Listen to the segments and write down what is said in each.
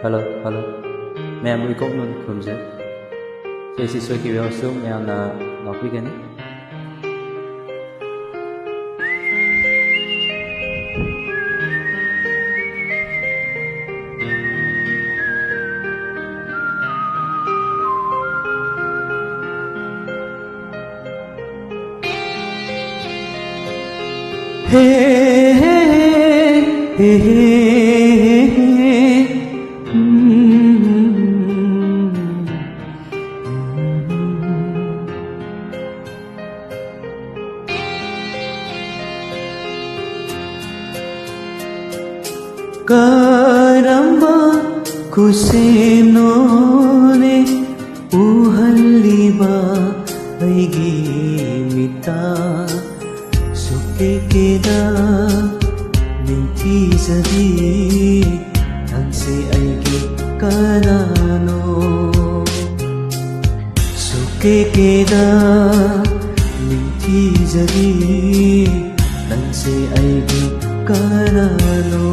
Hello, hello. Ma'am, we got nun kumje. So is this we also ma'am na weekend? Hey, hey, hey, hey, hey. Karamba kusenone uhaliba aigi mita suke keda minti jadi nangse aigi kanano suke keda minti jadi nangse aigi kanano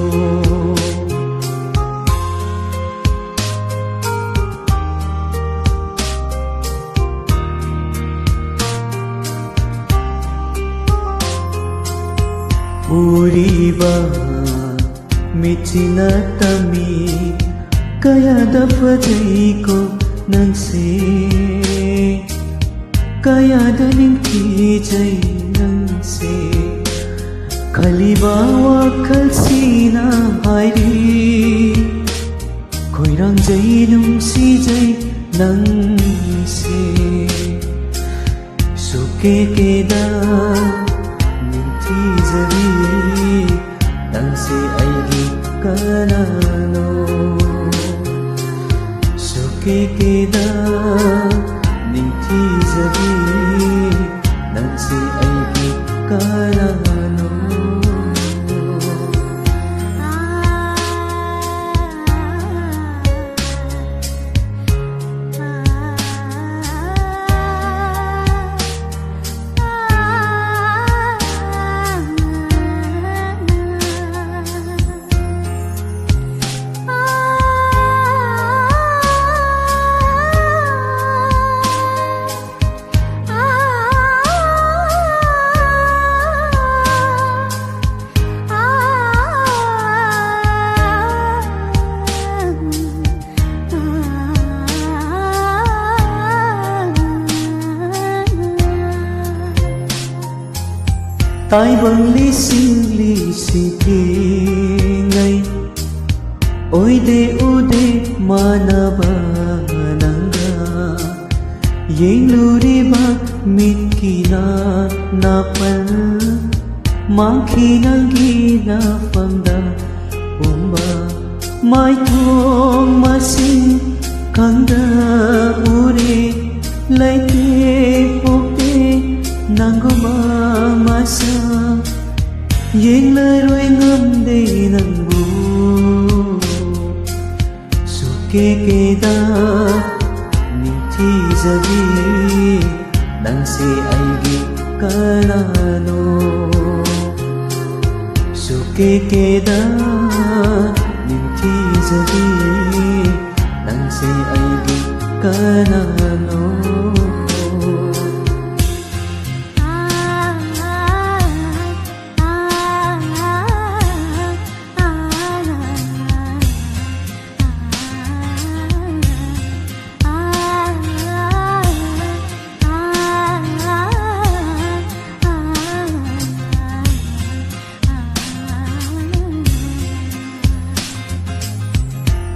Uriba mitina tami kaya dapat ko nangse kaya daning kijay nangse kalibawa kalsina hairi koirang jay nung si jay nangse suke keda jadi nangse aigi kanano suke keda ninti jadi nangse aigi kanano Tai bang lising ngay oi de ude manaba nanga yeng luri ba mitkina napal mangkina gina famda umba mai thong masing kanda ure laite pote nanguma masa yeng laroi ngamde nangbu suke keda ninti jadi nangse aigi kanano suke keda ninti jadi nangse aigi kanano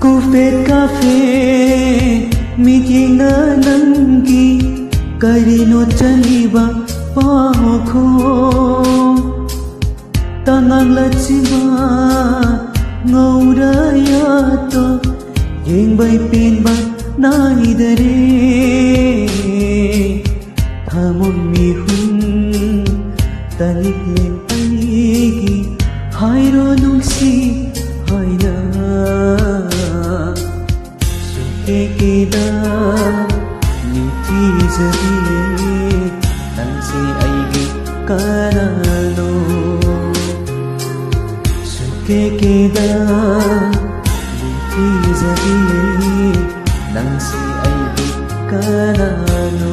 Kufet cafe mitina nangi karino chaliba paho tangang lachiba ngauraya to yeng bai pin ba nai dare thamon mi hun talik lem aigi hairo nungsi haina keda niti jadi nangse aigi kanano suke keda niti ꯈꯪꯖꯔꯤ ꯅꯪꯁꯤ ꯑꯩꯒꯤ ꯀꯅꯥꯅꯣ